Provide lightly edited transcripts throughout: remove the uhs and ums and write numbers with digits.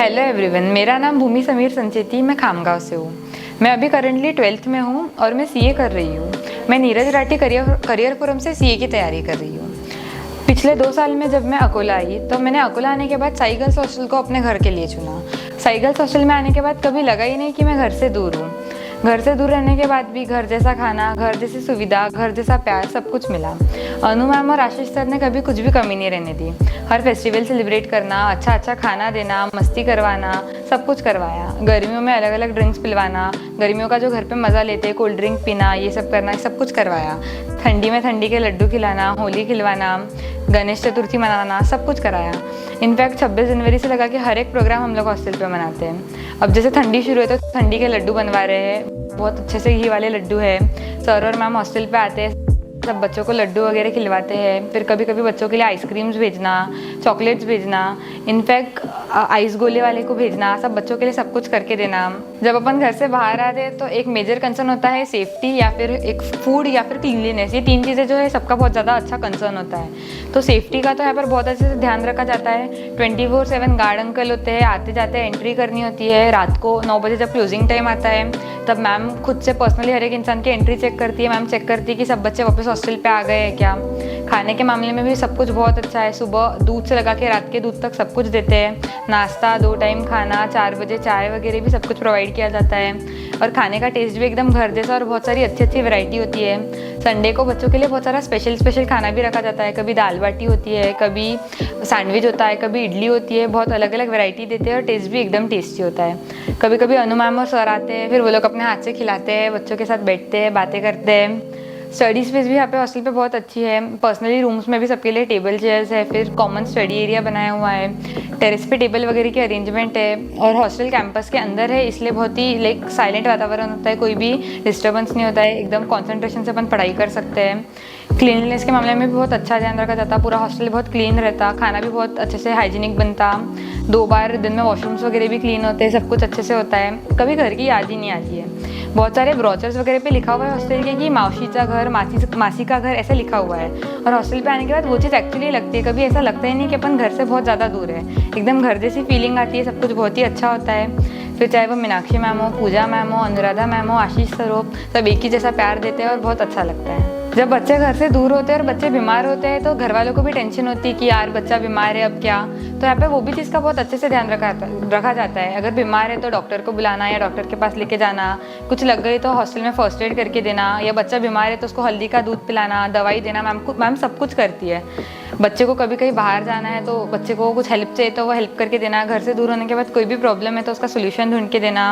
Hello everyone, मेरा नाम भूमि समीर संचेती, मैं खामगांव से हूँ। मैं अभी करंटली 12th में हूँ और मैं सीए कर रही हूँ। मैं नीरज राठी करियर फोरम से सीए की तैयारी कर रही हूँ। पिछले 2 साल में जब मैं अकोला आई तो मैंने अकोला आने के बाद साई गर्ल्स हॉस्टल को अपने घर के लिए चुना। साई गर्ल्स हॉस्टल में आने के बाद कभी लगा ही नहीं कि मैं घर से दूर हूँ। घर से दूर रहने के बाद भी घर जैसा खाना, घर जैसी सुविधा, घर जैसा प्यार सब कुछ मिला। अनु मैम और आशीष सर ने कभी कुछ भी कमी नहीं रहने दी। हर फेस्टिवल सेलिब्रेट करना, अच्छा खाना देना, मस्ती करवाना, सब कुछ करवाया। गर्मियों में अलग अलग ड्रिंक्स पिलवाना, गर्मियों का जो घर पे मज़ा लेते कोल्ड ड्रिंक पीना, ये सब करना, सब कुछ करवाया। ठंडी में ठंडी के लड्डू खिलाना, होली खिलवाना, गणेश चतुर्थी मनाना, सब कुछ कराया। इनफैक्ट 26 जनवरी से लगा कि हर एक प्रोग्राम हम लोग हॉस्टल पे मनाते हैं। अब जैसे ठंडी शुरू है तो ठंडी के लड्डू बनवा रहे हैं, बहुत अच्छे से घी वाले लड्डू है। सर और मैम हॉस्टल पे आते हैं, सब बच्चों को लड्डू वगैरह खिलवाते हैं। फिर कभी कभी बच्चों के लिए आइसक्रीम्स भेजना, चॉकलेट्स भेजना, इनफैक्ट आइस गोले वाले को भेजना, सब बच्चों के लिए सब कुछ करके देना। जब अपन घर से बाहर आते हैं तो एक मेजर कंसर्न होता है सेफ्टी या फिर एक फूड या फिर क्लीनलीनेस। ये 3 चीज़ें जो है सबका बहुत ज़्यादा अच्छा कंसर्न होता है। तो सेफ्टी का तो यहाँ पर बहुत अच्छे से ध्यान रखा जाता है। 24/7 गार्ड अंकल होते हैं, आते जाते एंट्री करनी होती है। रात को 9 बजे जब क्लोजिंग टाइम आता है तब मैम खुद से पर्सनली हर एक इंसान की एंट्री चेक करती है। मैम चेक करती है कि सब बच्चे वापस हॉस्टल पे आ गए हैं क्या। खाने के मामले में भी सब कुछ बहुत अच्छा है। सुबह दूध से लगा के रात के दूध तक सब कुछ देते हैं। नाश्ता, 2 टाइम खाना, 4 बजे चाय वगैरह भी सब कुछ प्रोवाइड किया जाता है। और खाने का टेस्ट भी एकदम घर जैसा और बहुत सारी अच्छी वैरायटी होती है। संडे को बच्चों के लिए बहुत सारा स्पेशल खाना भी रखा जाता है। कभी दाल बाटी होती है, कभी सैंडविच होता है, कभी इडली होती है। बहुत अलग अलग वैरायटी देते हैं और टेस्ट भी एकदम टेस्टी होता है। कभी कभी अनु मैम और सर आते हैं, फिर वो लोग अपने हाथ से खिलाते हैं, बच्चों के साथ बैठते हैं, बातें करते हैं। स्टडी स्पेस भी यहाँ पे हॉस्टल पे बहुत अच्छी है। पर्सनली रूम्स में भी सबके लिए टेबल चेयर्स है, फिर कॉमन स्टडी एरिया बनाया हुआ है। टेरेस पे टेबल वगैरह की अरेंजमेंट है और हॉस्टल कैंपस के अंदर है, इसलिए बहुत ही साइलेंट वातावरण होता है। कोई भी डिस्टर्बेंस नहीं होता है, एकदम कॉन्सेंट्रेशन से अपन पढ़ाई कर सकते हैं। क्लीनलीनेस के मामले में भी बहुत अच्छा ध्यान रखा जाता। पूरा हॉस्टल बहुत क्लीन रहता, खाना भी बहुत अच्छे से हाइजीनिक बनता। 2 बार दिन में वॉशरूम्स वगैरह भी क्लीन होते हैं, सब कुछ अच्छे से होता है। कभी घर की याद ही नहीं आती है। बहुत सारे ब्रोचर्स वगैरह पे लिखा हुआ है हॉस्टल के कि मावशीचा घर, मासी का घर, ऐसे लिखा हुआ है। और हॉस्टल पे आने के बाद वो चीज़ एक्चुअली लगती है। कभी ऐसा लगता ही नहीं कि अपन घर से बहुत ज़्यादा दूर है। एकदम घर जैसी फीलिंग आती है, सब कुछ बहुत ही अच्छा होता है। फिर चाहे वो मीनाक्षी मैम हो, पूजा मैम हो, अनुराधा मैम हो, आशीष सर हो, सब एक ही जैसा प्यार देते हैं और बहुत अच्छा लगता है। जब बच्चे घर से दूर होते हैं और बच्चे बीमार होते हैं तो घर वालों को भी टेंशन होती है कि यार बच्चा बीमार है, अब क्या। तो यहाँ पे वो भी चीज़ का बहुत अच्छे से ध्यान रखा जाता है। अगर बीमार है तो डॉक्टर को बुलाना या डॉक्टर के पास लेके जाना। कुछ लग गई तो हॉस्टल में फर्स्ट एड करके देना, या बच्चा बीमार है तो उसको हल्दी का दूध पिलाना, दवाई देना। मैम सब कुछ करती है। बच्चे को कभी कहीं बाहर जाना है तो बच्चे को कुछ हेल्प चाहिए तो वो हेल्प करके देना। घर से दूर होने के बाद कोई भी प्रॉब्लम है तो उसका सोल्यूशन ढूंढ के देना।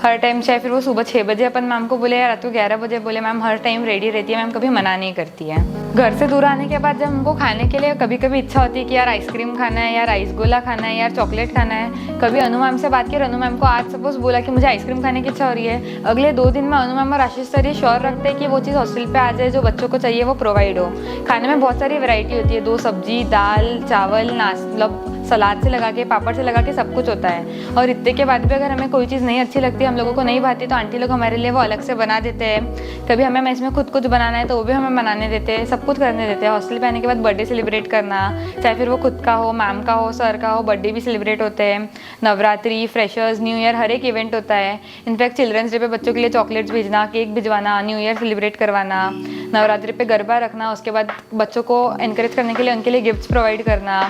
हर टाइम, चाहे फिर वो सुबह 6 बजे अपन मैम को बोले या रात को 11 बजे बोले, मैम हर टाइम रेडी रहती है। मैम कभी मना नहीं करती है। घर से दूर आने के बाद जब हमको खाने के लिए कभी कभी इच्छा होती है कि यार आइसक्रीम खाना है, यार आइस गोला खाना है, यार चॉकलेट खाना है। कभी अनु मैम से बात की, अनु मैम को आज सपोज बोला कि मुझे आइसक्रीम खाने की इच्छा हो रही है, अगले 2 दिन में अनु मैम और आशीष सर ये श्योर रखते हैं कि वो चीज़ हॉस्टल पे आ जाए, जो बच्चों को चाहिए वो प्रोवाइड हो। खाने में बहुत सारी वैरायटी होती है, 2 सब्जी, दाल, चावल, मतलब सलाद से लगा के, पापड़ से लगा के सब कुछ होता है। और इतने के बाद भी अगर हमें कोई चीज़ नहीं अच्छी लगती, हम लोगों को नहीं भाती, तो आंटी लोग हमारे लिए वो अलग से बना देते हैं। कभी हमें इसमें खुद कुछ बनाना है तो वो भी हमें बनाने देते हैं, सब कुछ करने देते हैं। हॉस्टल पे आने के बाद बर्थडे सेलिब्रेट करना, चाहे फिर वो खुद का हो, मैम का हो, सर का हो, बर्थडे भी सेलिब्रेट होते हैं। नवरात्रि, फ्रेशर्स, न्यू ईयर, हर एक इवेंट होता है। इनफैक्ट चिल्ड्रंस डे पे बच्चों के लिए चॉकलेट्स भेजना, केक भिजवाना, न्यू ईयर सेलिब्रेट करवाना, नवरात्रि पे गरबा रखना, उसके बाद बच्चों को एनकरेज करने के लिए उनके लिए गिफ्ट्स प्रोवाइड करना।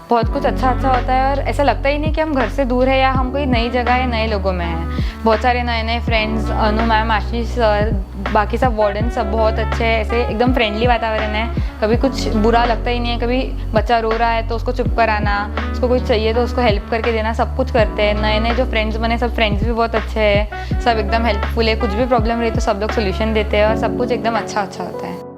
बहुत कुछ अच्छा होता है और ऐसा लगता ही नहीं कि हम घर से दूर है या हम कोई नई जगह या नए लोगों में हैं। बहुत सारे नए फ्रेंड्स, अनु मैम, आशीष सर, बाकी सब वार्डन सब बहुत अच्छे हैं। ऐसे एकदम फ्रेंडली वातावरण है। कभी कुछ बुरा लगता ही नहीं है। कभी बच्चा रो रहा है तो उसको चुप कराना, उसको कुछ चाहिए तो उसको हेल्प करके देना, सब कुछ करते हैं। नए जो फ्रेंड्स बने, सब फ्रेंड्स भी बहुत अच्छे हैं, सब एकदम हेल्पफुल है। कुछ भी प्रॉब्लम रही तो सब लोग सोल्यूशन देते हैं और सब कुछ एकदम अच्छा होता है।